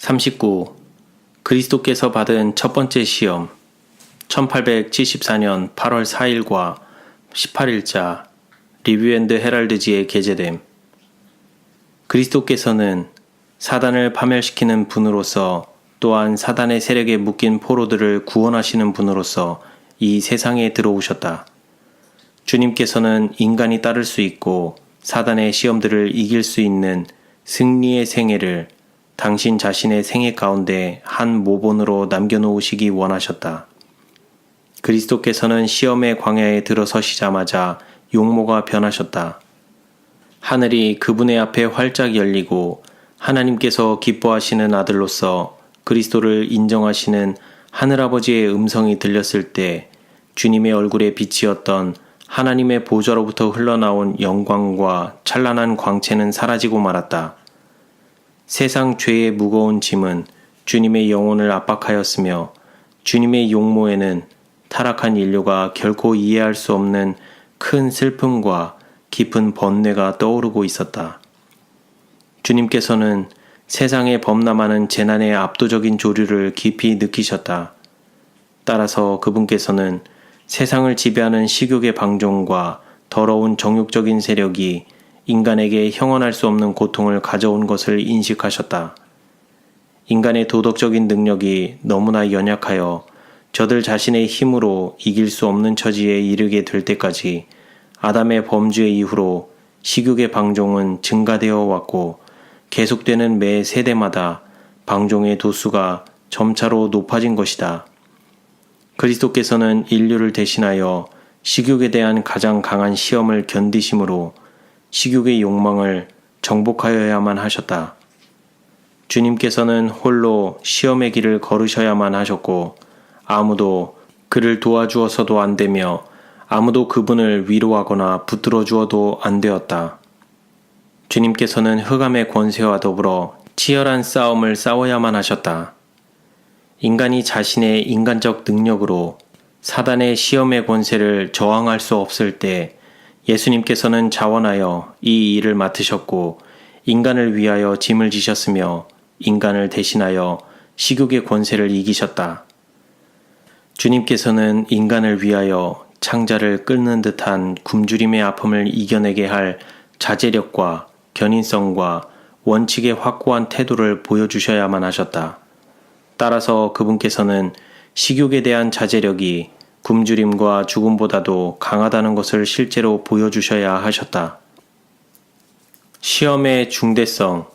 39. 그리스도께서 받은 첫 번째 시험 1874년 8월 4일과 18일자 리뷰 앤드 헤럴드지에 게재됨. 그리스도께서는 사단을 파멸시키는 분으로서 또한 사단의 세력에 묶인 포로들을 구원하시는 분으로서 이 세상에 들어오셨다. 주님께서는 인간이 따를 수 있고 사단의 시험들을 이길 수 있는 승리의 생애를 당신 자신의 생애 가운데 한 모본으로 남겨놓으시기 원하셨다. 그리스도께서는 시험의 광야에 들어서시자마자 용모가 변하셨다. 하늘이 그분의 앞에 활짝 열리고 하나님께서 기뻐하시는 아들로서 그리스도를 인정하시는 하늘아버지의 음성이 들렸을 때 주님의 얼굴에 비치었던 하나님의 보좌로부터 흘러나온 영광과 찬란한 광채는 사라지고 말았다. 세상 죄의 무거운 짐은 주님의 영혼을 압박하였으며 주님의 용모에는 타락한 인류가 결코 이해할 수 없는 큰 슬픔과 깊은 번뇌가 떠오르고 있었다. 주님께서는 세상에 범람하는 재난의 압도적인 조류를 깊이 느끼셨다. 따라서 그분께서는 세상을 지배하는 식욕의 방종과 더러운 정욕적인 세력이 인간에게 형언할 수 없는 고통을 가져온 것을 인식하셨다. 인간의 도덕적인 능력이 너무나 연약하여 저들 자신의 힘으로 이길 수 없는 처지에 이르게 될 때까지 아담의 범죄 이후로 식욕의 방종은 증가되어 왔고 계속되는 매 세대마다 방종의 도수가 점차로 높아진 것이다. 그리스도께서는 인류를 대신하여 식욕에 대한 가장 강한 시험을 견디심으로 식욕의 욕망을 정복하여야만 하셨다. 주님께서는 홀로 시험의 길을 걸으셔야만 하셨고 아무도 그를 도와주어서도 안 되며 아무도 그분을 위로하거나 붙들어 주어도 안 되었다. 주님께서는 흑암의 권세와 더불어 치열한 싸움을 싸워야만 하셨다. 인간이 자신의 인간적 능력으로 사단의 시험의 권세를 저항할 수 없을 때 예수님께서는 자원하여 이 일을 맡으셨고 인간을 위하여 짐을 지셨으며 인간을 대신하여 식욕의 권세를 이기셨다. 주님께서는 인간을 위하여 창자를 끊는 듯한 굶주림의 아픔을 이겨내게 할 자제력과 견인성과 원칙의 확고한 태도를 보여주셔야만 하셨다. 따라서 그분께서는 식욕에 대한 자제력이 굶주림과 죽음보다도 강하다는 것을 실제로 보여주셔야 하셨다. 시험의 중대성.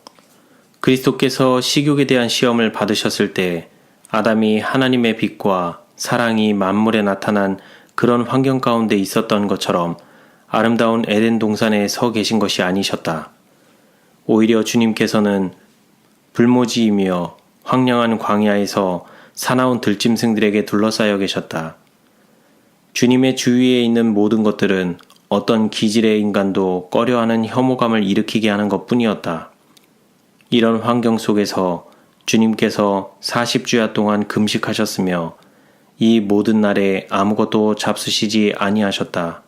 그리스도께서 식욕에 대한 시험을 받으셨을 때 아담이 하나님의 빛과 사랑이 만물에 나타난 그런 환경 가운데 있었던 것처럼 아름다운 에덴 동산에 서 계신 것이 아니셨다. 오히려 주님께서는 불모지이며 황량한 광야에서 사나운 들짐승들에게 둘러싸여 계셨다. 주님의 주위에 있는 모든 것들은 어떤 기질의 인간도 꺼려하는 혐오감을 일으키게 하는 것뿐이었다. 이런 환경 속에서 주님께서 40주야 동안 금식하셨으며 이 모든 날에 아무것도 잡수시지 아니하셨다.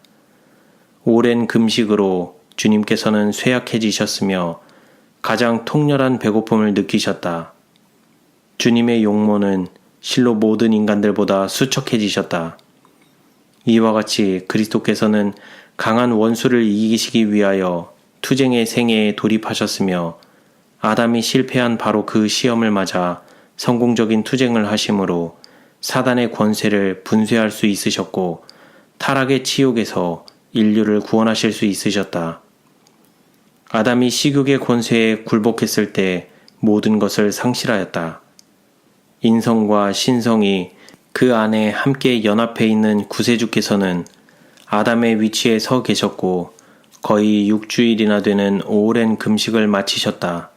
오랜 금식으로 주님께서는 쇠약해지셨으며 가장 통렬한 배고픔을 느끼셨다. 주님의 용모는 실로 모든 인간들보다 수척해지셨다. 이와 같이 그리스도께서는 강한 원수를 이기시기 위하여 투쟁의 생애에 돌입하셨으며 아담이 실패한 바로 그 시험을 맞아 성공적인 투쟁을 하심으로 사단의 권세를 분쇄할 수 있으셨고 타락의 치욕에서 인류를 구원하실 수 있으셨다. 아담이 식욕의 권세에 굴복했을 때 모든 것을 상실하였다. 인성과 신성이 그 안에 함께 연합해 있는 구세주께서는 아담의 위치에 서 계셨고 거의 6주일이나 되는 오랜 금식을 마치셨다.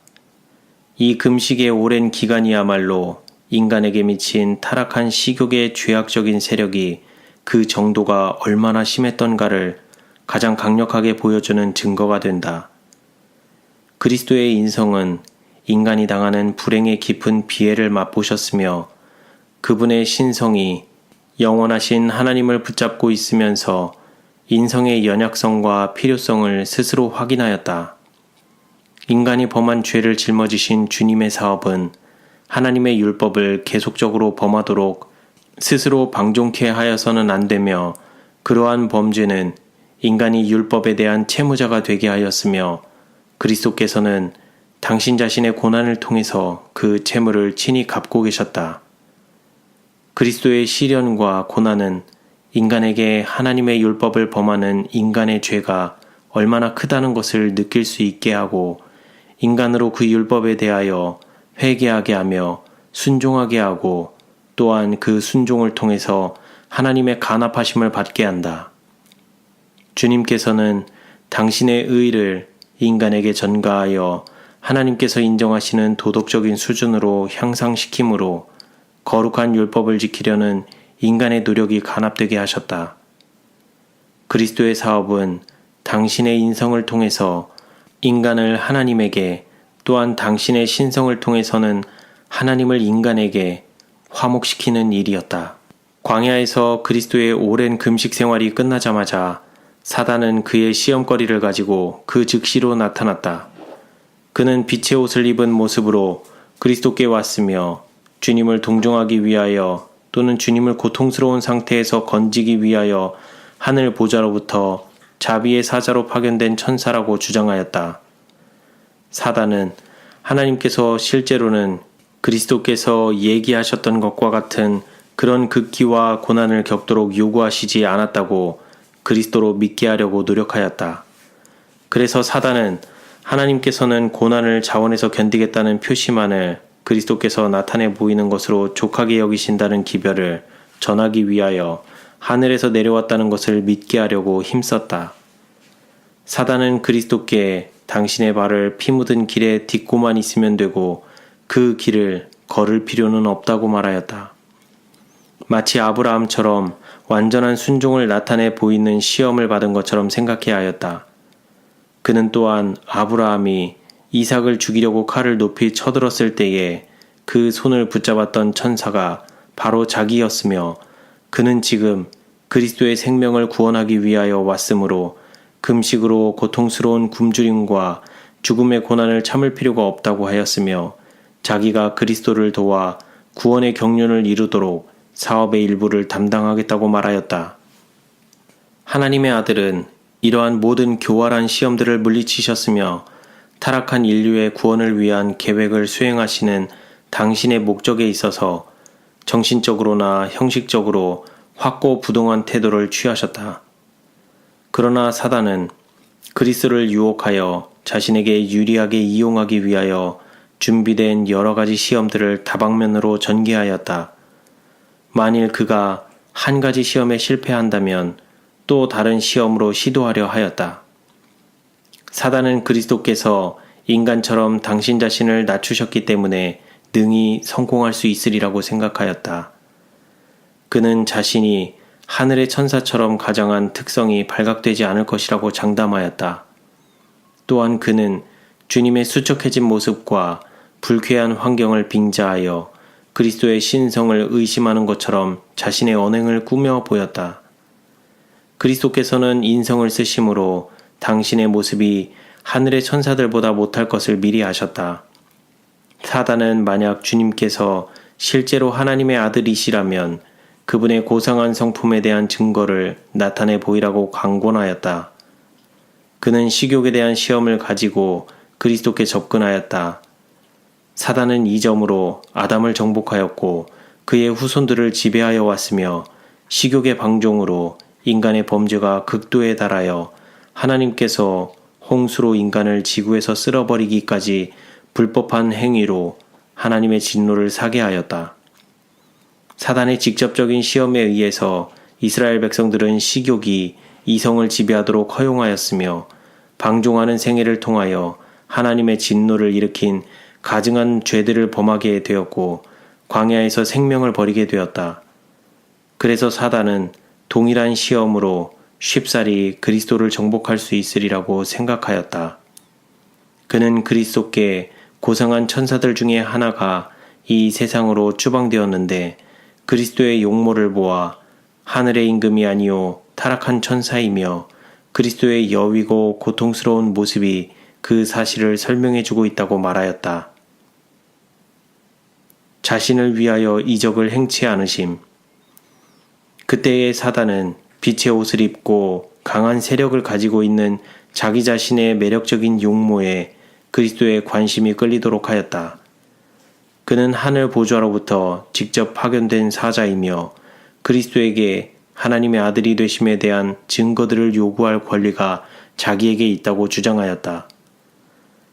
이 금식의 오랜 기간이야말로 인간에게 미친 타락한 식욕의 죄악적인 세력이 그 정도가 얼마나 심했던가를 가장 강력하게 보여주는 증거가 된다. 그리스도의 인성은 인간이 당하는 불행의 깊은 비애를 맛보셨으며 그분의 신성이 영원하신 하나님을 붙잡고 있으면서 인성의 연약성과 필요성을 스스로 확인하였다. 인간이 범한 죄를 짊어지신 주님의 사업은 하나님의 율법을 계속적으로 범하도록 스스로 방종케 하여서는 안 되며, 그러한 범죄는 인간이 율법에 대한 채무자가 되게 하였으며, 그리스도께서는 당신 자신의 고난을 통해서 그 채무를 친히 갚고 계셨다. 그리스도의 시련과 고난은 인간에게 하나님의 율법을 범하는 인간의 죄가 얼마나 크다는 것을 느낄 수 있게 하고, 인간으로 그 율법에 대하여 회개하게 하며 순종하게 하고, 또한 그 순종을 통해서 하나님의 간합하심을 받게 한다. 주님께서는 당신의 의를 인간에게 전가하여 하나님께서 인정하시는 도덕적인 수준으로 향상시킴으로 거룩한 율법을 지키려는 인간의 노력이 간합되게 하셨다. 그리스도의 사업은 당신의 인성을 통해서 인간을 하나님에게, 또한 당신의 신성을 통해서는 하나님을 인간에게 화목시키는 일이었다. 광야에서 그리스도의 오랜 금식 생활이 끝나자마자 사단은 그의 시험거리를 가지고 그 즉시로 나타났다. 그는 빛의 옷을 입은 모습으로 그리스도께 왔으며, 주님을 동정하기 위하여 또는 주님을 고통스러운 상태에서 건지기 위하여 하늘 보좌로부터 자비의 사자로 파견된 천사라고 주장하였다. 사단은 하나님께서 실제로는 그리스도께서 얘기하셨던 것과 같은 그런 극기와 고난을 겪도록 요구하시지 않았다고 그리스도로 믿게 하려고 노력하였다. 그래서 사단은 하나님께서는 고난을 자원해서 견디겠다는 표시만을 그리스도께서 나타내 보이는 것으로 족하게 여기신다는 기별을 전하기 위하여 하늘에서 내려왔다는 것을 믿게 하려고 힘썼다. 사단은 그리스도께 당신의 발을 피 묻은 길에 딛고만 있으면 되고 그 길을 걸을 필요는 없다고 말하였다. 마치 아브라함처럼 완전한 순종을 나타내 보이는 시험을 받은 것처럼 생각해야 하였다. 그는 또한 아브라함이 이삭을 죽이려고 칼을 높이 쳐들었을 때에 그 손을 붙잡았던 천사가 바로 자기였으며, 그는 지금 그리스도의 생명을 구원하기 위하여 왔으므로 금식으로 고통스러운 굶주림과 죽음의 고난을 참을 필요가 없다고 하였으며, 자기가 그리스도를 도와 구원의 경륜을 이루도록 사업의 일부를 담당하겠다고 말하였다. 하나님의 아들은 이러한 모든 교활한 시험들을 물리치셨으며, 타락한 인류의 구원을 위한 계획을 수행하시는 당신의 목적에 있어서 정신적으로나 형식적으로 확고부동한 태도를 취하셨다. 그러나 사단은 그리스도를 유혹하여 자신에게 유리하게 이용하기 위하여 준비된 여러 가지 시험들을 다방면으로 전개하였다. 만일 그가 한 가지 시험에 실패한다면 또 다른 시험으로 시도하려 하였다. 사단은 그리스도께서 인간처럼 당신 자신을 낮추셨기 때문에 능히 성공할 수 있으리라고 생각하였다. 그는 자신이 하늘의 천사처럼 가장한 특성이 발각되지 않을 것이라고 장담하였다. 또한 그는 주님의 수척해진 모습과 불쾌한 환경을 빙자하여 그리스도의 신성을 의심하는 것처럼 자신의 언행을 꾸며 보였다. 그리스도께서는 인성을 쓰심으로 당신의 모습이 하늘의 천사들보다 못할 것을 미리 아셨다. 사단은 만약 주님께서 실제로 하나님의 아들이시라면 그분의 고상한 성품에 대한 증거를 나타내 보이라고 강권하였다. 그는 식욕에 대한 시험을 가지고 그리스도께 접근하였다. 사단은 이 점으로 아담을 정복하였고 그의 후손들을 지배하여 왔으며, 식욕의 방종으로 인간의 범죄가 극도에 달하여 하나님께서 홍수로 인간을 지구에서 쓸어버리기까지 불법한 행위로 하나님의 진노를 사게 하였다. 사단의 직접적인 시험에 의해서 이스라엘 백성들은 식욕이 이성을 지배하도록 허용하였으며, 방종하는 생애를 통하여 하나님의 진노를 일으킨 가증한 죄들을 범하게 되었고 광야에서 생명을 버리게 되었다. 그래서 사단은 동일한 시험으로 쉽사리 그리스도를 정복할 수 있으리라고 생각하였다. 그는 그리스도께 고상한 천사들 중에 하나가 이 세상으로 추방되었는데 그리스도의 용모를 보아 하늘의 임금이 아니요 타락한 천사이며 그리스도의 여위고 고통스러운 모습이 그 사실을 설명해주고 있다고 말하였다. 자신을 위하여 이적을 행치 않으심. 그때의 사단은 빛의 옷을 입고 강한 세력을 가지고 있는 자기 자신의 매력적인 용모에 그리스도의 관심이 끌리도록 하였다. 그는 하늘 보좌로부터 직접 파견된 사자이며 그리스도에게 하나님의 아들이 되심에 대한 증거들을 요구할 권리가 자기에게 있다고 주장하였다.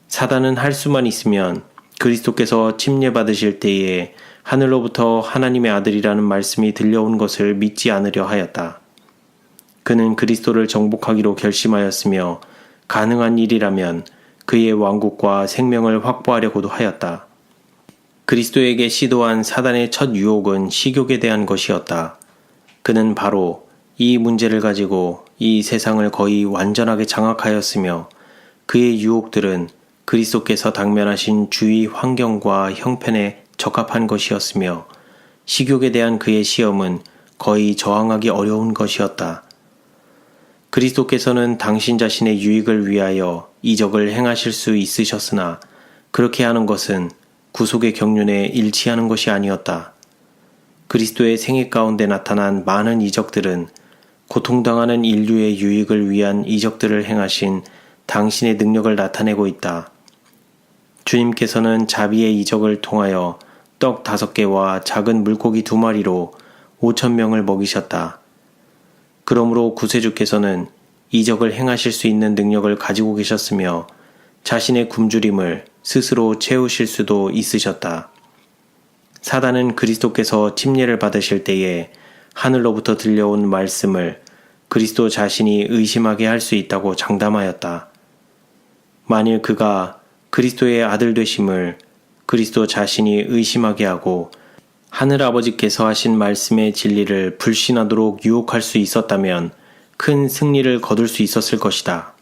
사단은 할 수만 있으면 그리스도께서 침례받으실 때에 하늘로부터 하나님의 아들이라는 말씀이 들려온 것을 믿지 않으려 하였다. 그는 그리스도를 정복하기로 결심하였으며 가능한 일이라면 그의 왕국과 생명을 확보하려고도 하였다. 그리스도에게 시도한 사단의 첫 유혹은 식욕에 대한 것이었다. 그는 바로 이 문제를 가지고 이 세상을 거의 완전하게 장악하였으며 그의 유혹들은 그리스도께서 당면하신 주위 환경과 형편에 적합한 것이었으며 식욕에 대한 그의 시험은 거의 저항하기 어려운 것이었다. 그리스도께서는 당신 자신의 유익을 위하여 이적을 행하실 수 있으셨으나 그렇게 하는 것은 구속의 경륜에 일치하는 것이 아니었다. 그리스도의 생애 가운데 나타난 많은 이적들은 고통당하는 인류의 유익을 위한 이적들을 행하신 당신의 능력을 나타내고 있다. 주님께서는 자비의 이적을 통하여 떡 5개와 작은 물고기 2마리로 5,000명을 먹이셨다. 그러므로 구세주께서는 이적을 행하실 수 있는 능력을 가지고 계셨으며 자신의 굶주림을 스스로 채우실 수도 있으셨다. 사단은 그리스도께서 침례를 받으실 때에 하늘로부터 들려온 말씀을 그리스도 자신이 의심하게 할 수 있다고 장담하였다. 만일 그가 그리스도의 아들 되심을 그리스도 자신이 의심하게 하고 하늘아버지께서 하신 말씀의 진리를 불신하도록 유혹할 수 있었다면 큰 승리를 거둘 수 있었을 것이다.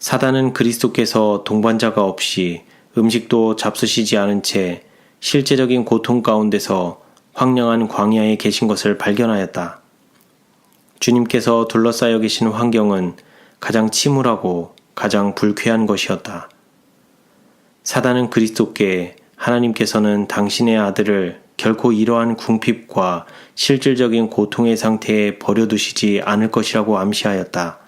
사단은 그리스도께서 동반자가 없이 음식도 잡수시지 않은 채 실제적인 고통 가운데서 황량한 광야에 계신 것을 발견하였다. 주님께서 둘러싸여 계신 환경은 가장 침울하고 가장 불쾌한 것이었다. 사단은 그리스도께 하나님께서는 당신의 아들을 결코 이러한 궁핍과 실질적인 고통의 상태에 버려두시지 않을 것이라고 암시하였다.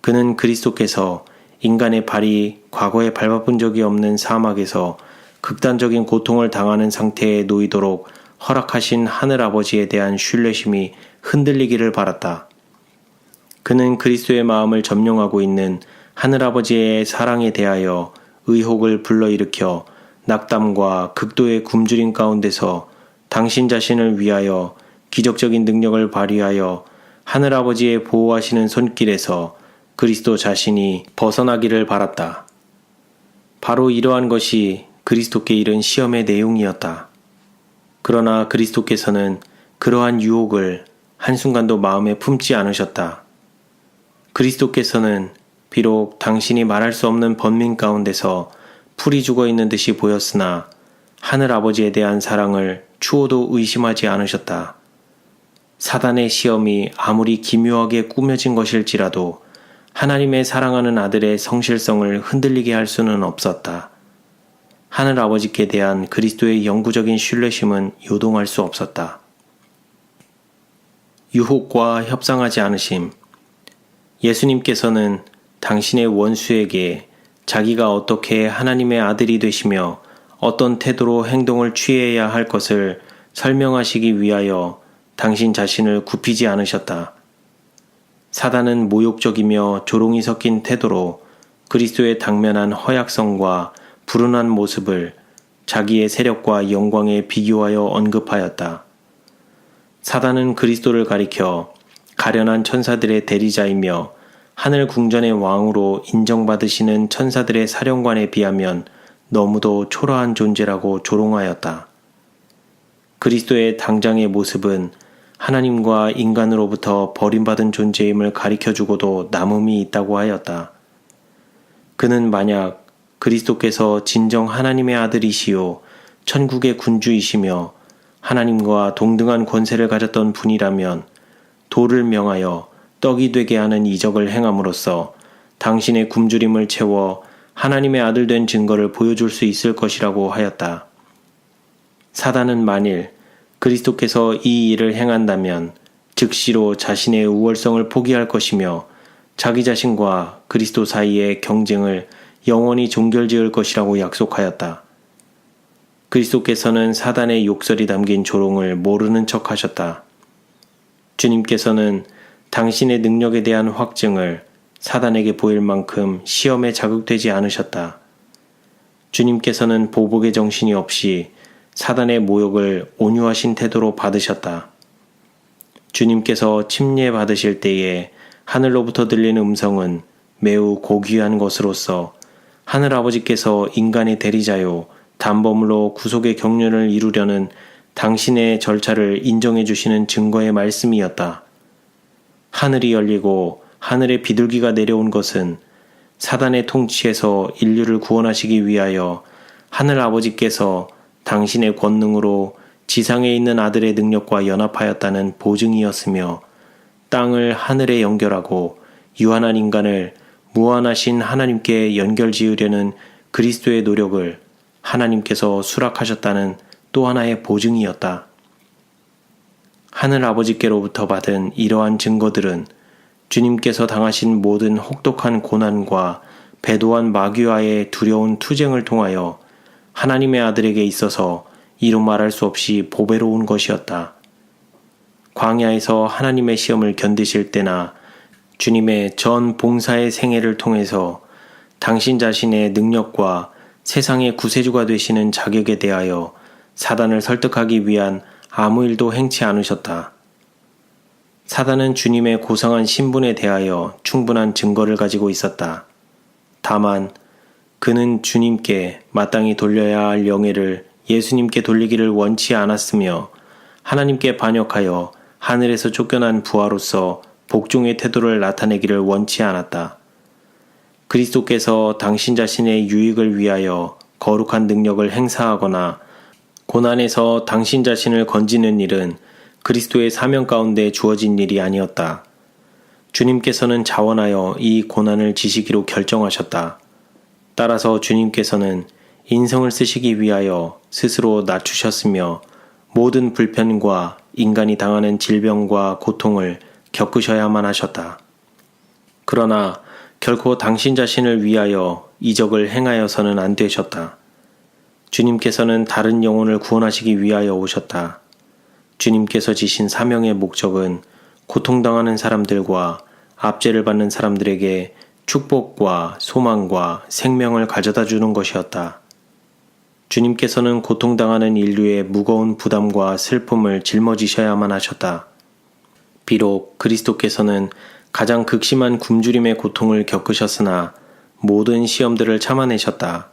그는 그리스도께서 인간의 발이 과거에 밟아본 적이 없는 사막에서 극단적인 고통을 당하는 상태에 놓이도록 허락하신 하늘아버지에 대한 신뢰심이 흔들리기를 바랐다. 그는 그리스도의 마음을 점령하고 있는 하늘아버지의 사랑에 대하여 의혹을 불러일으켜 낙담과 극도의 굶주림 가운데서 당신 자신을 위하여 기적적인 능력을 발휘하여 하늘아버지의 보호하시는 손길에서 그리스도 자신이 벗어나기를 바랐다. 바로 이러한 것이 그리스도께 이른 시험의 내용이었다. 그러나 그리스도께서는 그러한 유혹을 한순간도 마음에 품지 않으셨다. 그리스도께서는 비록 당신이 말할 수 없는 번민 가운데서 풀이 죽어 있는 듯이 보였으나 하늘아버지에 대한 사랑을 추호도 의심하지 않으셨다. 사단의 시험이 아무리 기묘하게 꾸며진 것일지라도 하나님의 사랑하는 아들의 성실성을 흔들리게 할 수는 없었다. 하늘아버지께 대한 그리스도의 영구적인 신뢰심은 요동할 수 없었다. 유혹과 협상하지 않으심. 예수님께서는 당신의 원수에게 자기가 어떻게 하나님의 아들이 되시며 어떤 태도로 행동을 취해야 할 것을 설명하시기 위하여 당신 자신을 굽히지 않으셨다. 사단은 모욕적이며 조롱이 섞인 태도로 그리스도의 당면한 허약성과 불운한 모습을 자기의 세력과 영광에 비교하여 언급하였다. 사단은 그리스도를 가리켜 가련한 천사들의 대리자이며 하늘 궁전의 왕으로 인정받으시는 천사들의 사령관에 비하면 너무도 초라한 존재라고 조롱하였다. 그리스도의 당장의 모습은 하나님과 인간으로부터 버림받은 존재임을 가리켜주고도 남음이 있다고 하였다. 그는 만약 그리스도께서 진정 하나님의 아들이시요 천국의 군주이시며 하나님과 동등한 권세를 가졌던 분이라면 돌을 명하여 떡이 되게 하는 이적을 행함으로써 당신의 굶주림을 채워 하나님의 아들 된 증거를 보여줄 수 있을 것이라고 하였다. 사단은 만일 그리스도께서 이 일을 행한다면 즉시로 자신의 우월성을 포기할 것이며 자기 자신과 그리스도 사이의 경쟁을 영원히 종결지을 것이라고 약속하였다. 그리스도께서는 사단의 욕설이 담긴 조롱을 모르는 척 하셨다. 주님께서는 당신의 능력에 대한 확증을 사단에게 보일 만큼 시험에 자극되지 않으셨다. 주님께서는 보복의 정신이 없이 사단의 모욕을 온유하신 태도로 받으셨다. 주님께서 침례 받으실 때에 하늘로부터 들리는 음성은 매우 고귀한 것으로서 하늘아버지께서 인간의 대리자요 단범으로 구속의 경륜을 이루려는 당신의 절차를 인정해 주시는 증거의 말씀이었다. 하늘이 열리고 하늘의 비둘기가 내려온 것은 사단의 통치에서 인류를 구원하시기 위하여 하늘아버지께서 당신의 권능으로 지상에 있는 아들의 능력과 연합하였다는 보증이었으며 땅을 하늘에 연결하고 유한한 인간을 무한하신 하나님께 연결지으려는 그리스도의 노력을 하나님께서 수락하셨다는 또 하나의 보증이었다. 하늘아버지께로부터 받은 이러한 증거들은 주님께서 당하신 모든 혹독한 고난과 배도한 마귀와의 두려운 투쟁을 통하여 하나님의 아들에게 있어서 이루 말할 수 없이 보배로운 것이었다. 광야에서 하나님의 시험을 견디실 때나 주님의 전 봉사의 생애를 통해서 당신 자신의 능력과 세상의 구세주가 되시는 자격에 대하여 사단을 설득하기 위한 아무 일도 행치 않으셨다. 사단은 주님의 고상한 신분에 대하여 충분한 증거를 가지고 있었다. 다만 그는 주님께 마땅히 돌려야 할 영예를 예수님께 돌리기를 원치 않았으며 하나님께 반역하여 하늘에서 쫓겨난 부하로서 복종의 태도를 나타내기를 원치 않았다. 그리스도께서 당신 자신의 유익을 위하여 거룩한 능력을 행사하거나 고난에서 당신 자신을 건지는 일은 그리스도의 사명 가운데 주어진 일이 아니었다. 주님께서는 자원하여 이 고난을 지시기로 결정하셨다. 따라서 주님께서는 인성을 쓰시기 위하여 스스로 낮추셨으며 모든 불편과 인간이 당하는 질병과 고통을 겪으셔야만 하셨다. 그러나 결코 당신 자신을 위하여 이적을 행하여서는 안 되셨다. 주님께서는 다른 영혼을 구원하시기 위하여 오셨다. 주님께서 지신 사명의 목적은 고통당하는 사람들과 압제를 받는 사람들에게 축복과 소망과 생명을 가져다 주는 것이었다. 주님께서는 고통당하는 인류의 무거운 부담과 슬픔을 짊어지셔야만 하셨다. 비록 그리스도께서는 가장 극심한 굶주림의 고통을 겪으셨으나 모든 시험들을 참아내셨다.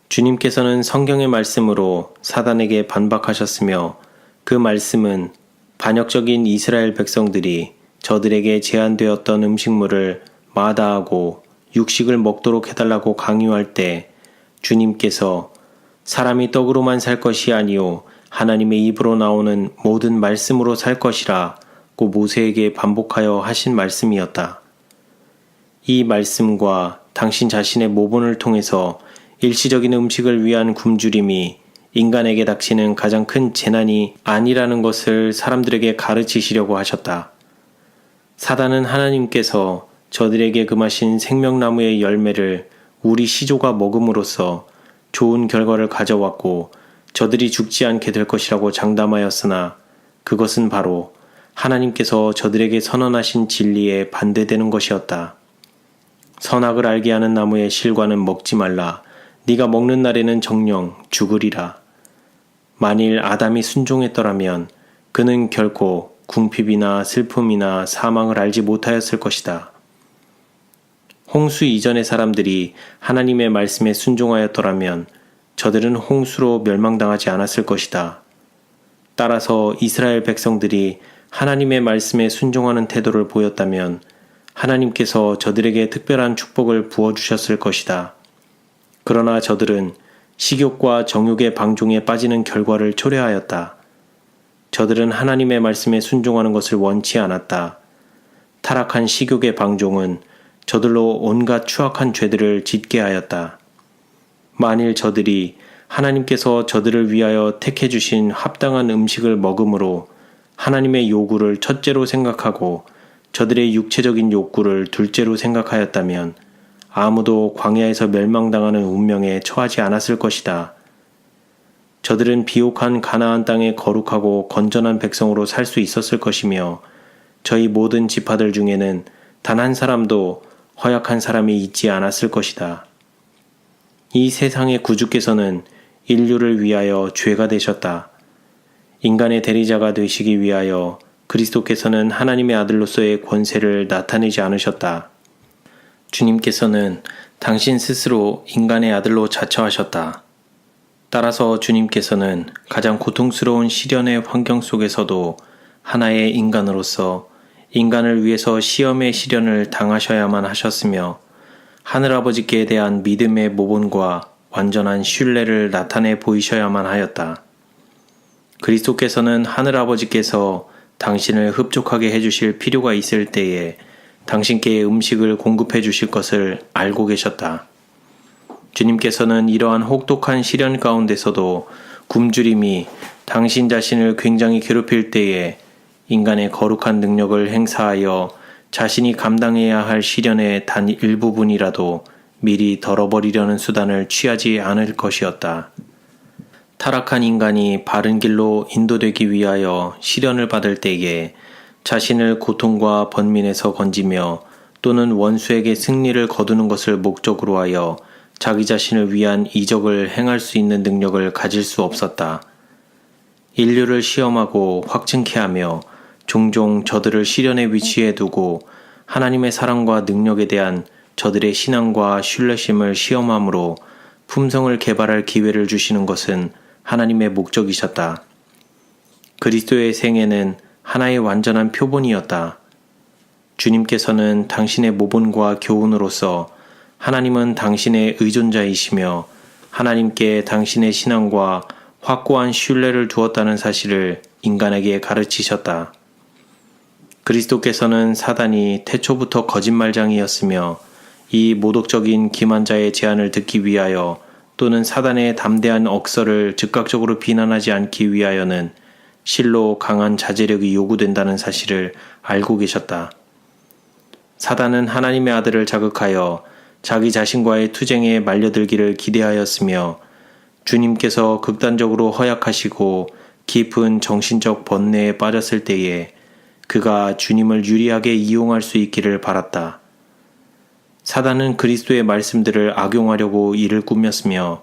주님께서는 성경의 말씀으로 사단에게 반박하셨으며 그 말씀은 반역적인 이스라엘 백성들이 저들에게 제한되었던 음식물을 마다하고 육식을 먹도록 해달라고 강요할 때 주님께서 사람이 떡으로만 살 것이 아니요 하나님의 입으로 나오는 모든 말씀으로 살 것이라 고 모세에게 반복하여 하신 말씀이었다. 이 말씀과 당신 자신의 모본을 통해서 일시적인 음식을 위한 굶주림이 인간에게 닥치는 가장 큰 재난이 아니라는 것을 사람들에게 가르치시려고 하셨다. 사단은 하나님께서 저들에게 금하신 생명나무의 열매를 우리 시조가 먹음으로써 좋은 결과를 가져왔고 저들이 죽지 않게 될 것이라고 장담하였으나 그것은 바로 하나님께서 저들에게 선언하신 진리에 반대되는 것이었다. 선악을 알게 하는 나무의 실과는 먹지 말라. 네가 먹는 날에는 정녕 죽으리라. 만일 아담이 순종했더라면 그는 결코 궁핍이나 슬픔이나 사망을 알지 못하였을 것이다. 홍수 이전의 사람들이 하나님의 말씀에 순종하였더라면 저들은 홍수로 멸망당하지 않았을 것이다. 따라서 이스라엘 백성들이 하나님의 말씀에 순종하는 태도를 보였다면 하나님께서 저들에게 특별한 축복을 부어주셨을 것이다. 그러나 저들은 식욕과 정욕의 방종에 빠지는 결과를 초래하였다. 저들은 하나님의 말씀에 순종하는 것을 원치 않았다. 타락한 식욕의 방종은 저들로 온갖 추악한 죄들을 짓게 하였다. 만일 저들이 하나님께서 저들을 위하여 택해 주신 합당한 음식을 먹음으로 하나님의 요구를 첫째로 생각하고 저들의 육체적인 욕구를 둘째로 생각하였다면 아무도 광야에서 멸망당하는 운명에 처하지 않았을 것이다. 저들은 비옥한 가나안 땅의 거룩하고 건전한 백성으로 살 수 있었을 것이며 저희 모든 지파들 중에는 단 한 사람도 허약한 사람이 있지 않았을 것이다. 이 세상의 구주께서는 인류를 위하여 죄가 되셨다. 인간의 대리자가 되시기 위하여 그리스도께서는 하나님의 아들로서의 권세를 나타내지 않으셨다. 주님께서는 당신 스스로 인간의 아들로 자처하셨다. 따라서 주님께서는 가장 고통스러운 시련의 환경 속에서도 하나의 인간으로서 인간을 위해서 시험의 시련을 당하셔야만 하셨으며 하늘아버지께 대한 믿음의 모본과 완전한 신뢰를 나타내 보이셔야만 하였다. 그리스도께서는 하늘아버지께서 당신을 흡족하게 해주실 필요가 있을 때에 당신께 음식을 공급해 주실 것을 알고 계셨다. 주님께서는 이러한 혹독한 시련 가운데서도 굶주림이 당신 자신을 굉장히 괴롭힐 때에 인간의 거룩한 능력을 행사하여 자신이 감당해야 할 시련의 단 일부분이라도 미리 덜어버리려는 수단을 취하지 않을 것이었다. 타락한 인간이 바른 길로 인도되기 위하여 시련을 받을 때에 자신을 고통과 번민에서 건지며 또는 원수에게 승리를 거두는 것을 목적으로 하여 자기 자신을 위한 이적을 행할 수 있는 능력을 가질 수 없었다. 인류를 시험하고 확증케 하며 종종 저들을 시련의 위치에 두고 하나님의 사랑과 능력에 대한 저들의 신앙과 신뢰심을 시험함으로 품성을 개발할 기회를 주시는 것은 하나님의 목적이셨다. 그리스도의 생애는 하나의 완전한 표본이었다. 주님께서는 당신의 모본과 교훈으로서 하나님은 당신의 의존자이시며 하나님께 당신의 신앙과 확고한 신뢰를 두었다는 사실을 인간에게 가르치셨다. 그리스도께서는 사단이 태초부터 거짓말장이었으며 이 모독적인 기만자의 제안을 듣기 위하여 또는 사단의 담대한 억서를 즉각적으로 비난하지 않기 위하여는 실로 강한 자제력이 요구된다는 사실을 알고 계셨다. 사단은 하나님의 아들을 자극하여 자기 자신과의 투쟁에 말려들기를 기대하였으며 주님께서 극단적으로 허약하시고 깊은 정신적 번뇌에 빠졌을 때에 그가 주님을 유리하게 이용할 수 있기를 바랐다. 사단은 그리스도의 말씀들을 악용하려고 이를 꾸몄으며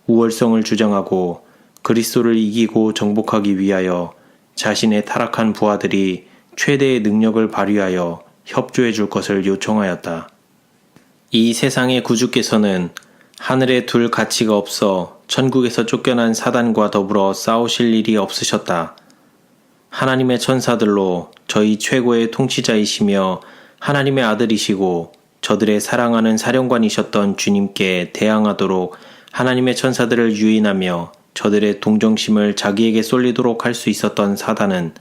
우월성을 주장하고 그리스도를 이기고 정복하기 위하여 자신의 타락한 부하들이 최대의 능력을 발휘하여 협조해 줄 것을 요청하였다. 이 세상의 구주께서는 하늘에 둘 가치가 없어 천국에서 쫓겨난 사단과 더불어 싸우실 일이 없으셨다. 하나님의 천사들로 저희 최고의 통치자이시며 하나님의 아들이시고 저들의 사랑하는 사령관이셨던 주님께 대항하도록 하나님의 천사들을 유인하며 저들의 동정심을 자기에게 쏠리도록 할 수 있었던 사단은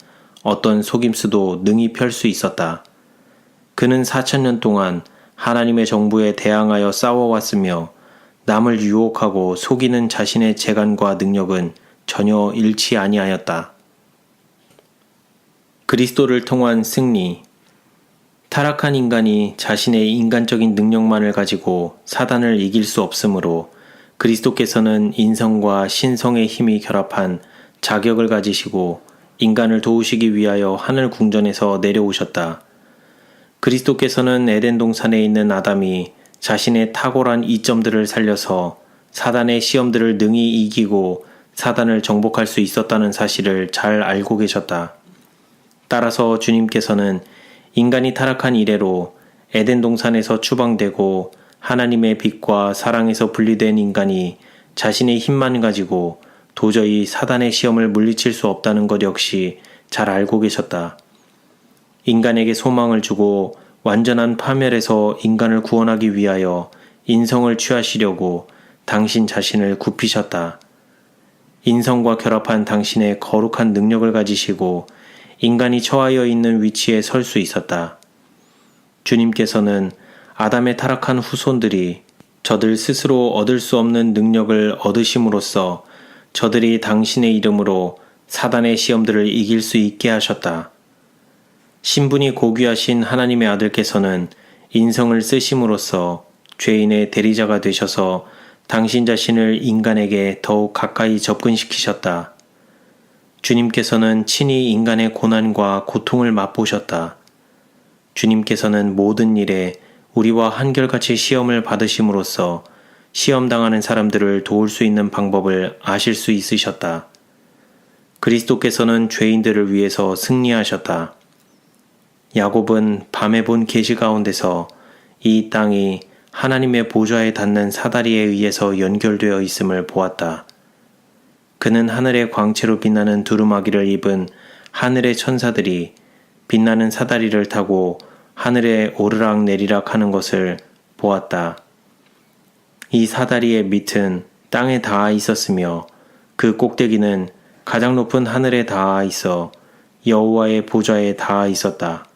어떤 속임수도 능히 펼 수 있었다. 그는 4000년 동안 하나님의 정부에 대항하여 싸워왔으며 남을 유혹하고 속이는 자신의 재간과 능력은 전혀 잃지 아니하였다. 그리스도를 통한 승리. 타락한 인간이 자신의 인간적인 능력만을 가지고 사단을 이길 수 없으므로 그리스도께서는 인성과 신성의 힘이 결합한 자격을 가지시고 인간을 도우시기 위하여 하늘 궁전에서 내려오셨다. 그리스도께서는 에덴 동산에 있는 아담이 자신의 탁월한 이점들을 살려서 사단의 시험들을 능히 이기고 사단을 정복할 수 있었다는 사실을 잘 알고 계셨다. 따라서 주님께서는 인간이 타락한 이래로 에덴 동산에서 추방되고 하나님의 빛과 사랑에서 분리된 인간이 자신의 힘만 가지고 도저히 사단의 시험을 물리칠 수 없다는 것 역시 잘 알고 계셨다. 인간에게 소망을 주고 완전한 파멸에서 인간을 구원하기 위하여 인성을 취하시려고 당신 자신을 굽히셨다. 인성과 결합한 당신의 거룩한 능력을 가지시고 인간이 처하여 있는 위치에 설 수 있었다. 주님께서는 아담의 타락한 후손들이 저들 스스로 얻을 수 없는 능력을 얻으심으로써 저들이 당신의 이름으로 사단의 시험들을 이길 수 있게 하셨다. 신분이 고귀하신 하나님의 아들께서는 인성을 쓰심으로써 죄인의 대리자가 되셔서 당신 자신을 인간에게 더욱 가까이 접근시키셨다. 주님께서는 친히 인간의 고난과 고통을 맛보셨다. 주님께서는 모든 일에 우리와 한결같이 시험을 받으심으로써 시험당하는 사람들을 도울 수 있는 방법을 아실 수 있으셨다. 그리스도께서는 죄인들을 위해서 승리하셨다. 야곱은 밤에 본 계시 가운데서 이 땅이 하나님의 보좌에 닿는 사다리에 의해서 연결되어 있음을 보았다. 그는 하늘의 광채로 빛나는 두루마기를 입은 하늘의 천사들이 빛나는 사다리를 타고 하늘에 오르락 내리락 하는 것을 보았다. 이 사다리의 밑은 땅에 닿아 있었으며 그 꼭대기는 가장 높은 하늘에 닿아 있어 여호와의 보좌에 닿아 있었다.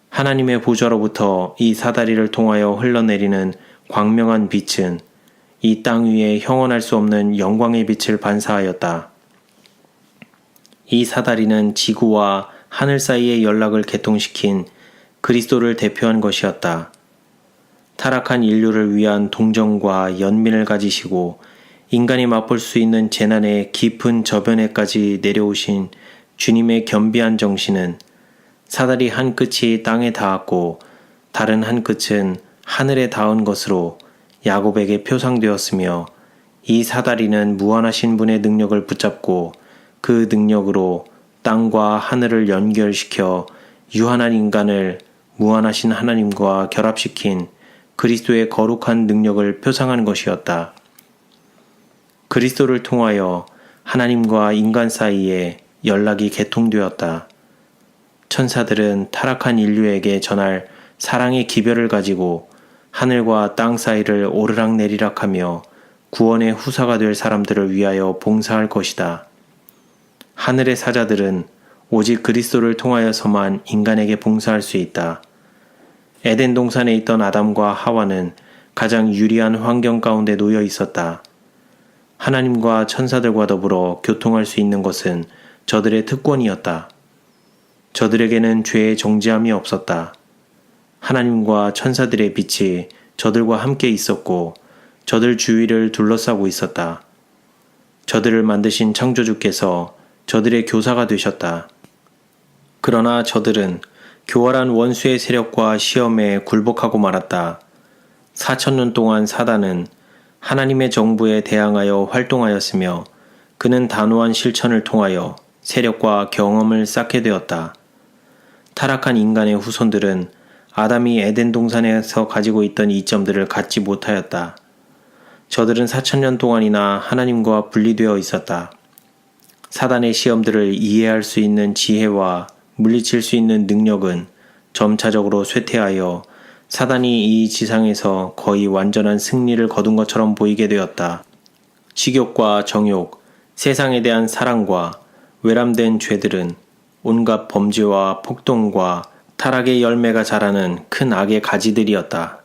하나님의 보좌로부터 이 사다리를 통하여 흘러내리는 광명한 빛은 이 땅 위에 형언할 수 없는 영광의 빛을 반사하였다. 이 사다리는 지구와 하늘 사이의 연락을 개통시킨 그리스도를 대표한 것이었다. 타락한 인류를 위한 동정과 연민을 가지시고 인간이 맛볼 수 있는 재난의 깊은 저변에까지 내려오신 주님의 겸비한 정신은 사다리 한 끝이 땅에 닿았고 다른 한 끝은 하늘에 닿은 것으로 야곱에게 표상되었으며 이 사다리는 무한하신 분의 능력을 붙잡고 그 능력으로 땅과 하늘을 연결시켜 유한한 인간을 무한하신 하나님과 결합시킨 그리스도의 거룩한 능력을 표상한 것이었다. 그리스도를 통하여 하나님과 인간 사이에 연락이 개통되었다. 천사들은 타락한 인류에게 전할 사랑의 기별을 가지고 하늘과 땅 사이를 오르락내리락하며 구원의 후사가 될 사람들을 위하여 봉사할 것이다. 하늘의 사자들은 오직 그리스도를 통하여서만 인간에게 봉사할 수 있다. 에덴 동산에 있던 아담과 하와는 가장 유리한 환경 가운데 놓여 있었다. 하나님과 천사들과 더불어 교통할 수 있는 것은 저들의 특권이었다. 저들에게는 죄의 정죄함이 없었다. 하나님과 천사들의 빛이 저들과 함께 있었고 저들 주위를 둘러싸고 있었다. 저들을 만드신 창조주께서 저들의 교사가 되셨다. 그러나 저들은 교활한 원수의 세력과 시험에 굴복하고 말았다. 4,000년 동안 사단은 하나님의 정부에 대항하여 활동하였으며 그는 단호한 실천을 통하여 세력과 경험을 쌓게 되었다. 타락한 인간의 후손들은 아담이 에덴 동산에서 가지고 있던 이점들을 갖지 못하였다. 저들은 4,000년 동안이나 하나님과 분리되어 있었다. 사단의 시험들을 이해할 수 있는 지혜와 물리칠 수 있는 능력은 점차적으로 쇠퇴하여 사단이 이 지상에서 거의 완전한 승리를 거둔 것처럼 보이게 되었다. 식욕과 정욕, 세상에 대한 사랑과 외람된 죄들은 온갖 범죄와 폭동과 타락의 열매가 자라는 큰 악의 가지들이었다.